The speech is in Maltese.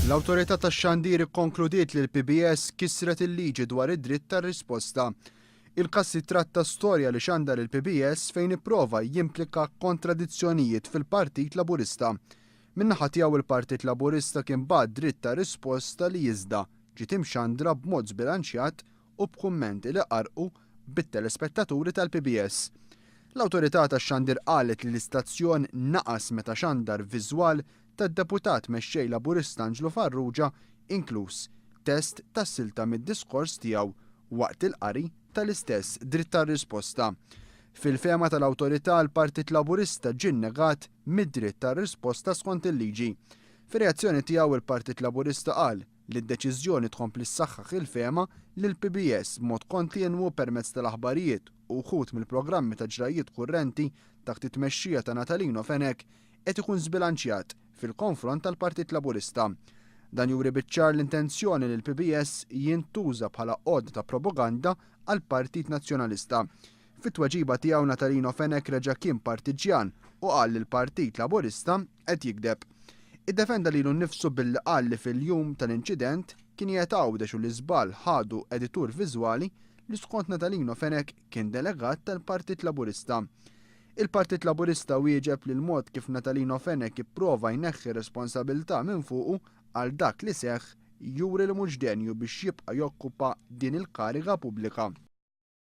L-Awtorità tax-Xandir ikkonkludiet li l-PBS kisret il-liġi dwar id-dritt tar-risposta. Il-każ tratta storja li xandar il-PBS fejn ipprova jimplika kontradizzjonijiet fil-Partit Laburista. Min-naħa tiegħu il-Partit Laburista kien bagħat dritt ta' risposta li iżda ġiet imxandra b'mod zbilanċjat u b'kummenti li qarqu bit-telespettaturi tal-PBS. L-Awtorità tax-Xandir qalet li l-istazzjon naqas meta xandar viżwal tad-deputat mexxej Laburista Anġlu Farrugia, inkluż test tas-silta mid-diskors tiegħu waqt il-qari tal-istess dritt tar-risposta. Fil-fehma tal-Awtorità l-Partit Laburista ġie nnegat mid-dritt tar-risposta skont il-liġi. Fir-reazzjoni tiegħu il-Partit Laburista qal li d-deċiżjoni tkompli ssaħħaħ il-fehma li l-PBS b'mod kontinwu permezz tal-aħbarijiet u wħud mill-programmi ta' ġrajiet kurrenti taħt it-tmexxija ta' Natalino Fenek qed ikun żbilanċjat fil-konfront tal-Partit Laburista. Dan juri biċ-ċar l-intenzjoni li l-PBS jintuża bħala għodda ta' propaganda għall-Partit Nazzjonalista. Fit-tweġiba tiegħu Natalino Fenek reġa' kien partiġjan u qal li l-Partit Laburista qed jikdeb. Iddefenda lilu nnifsu billi qal li fil-jum tal-inċident kien qiegħed għawdex u l-iżball ħadu editur viżwali li skont Natalino Fenek kien delegat tal-Partit Laburista. Il-Partit Laburista wieġeb li l-mod kif Natalino Fenek ipprova jneħħi responsabilità minn fuqu għal dak li seħħ juri li mhux denju biex jibqa' jokkupa din il-kariga pubblika.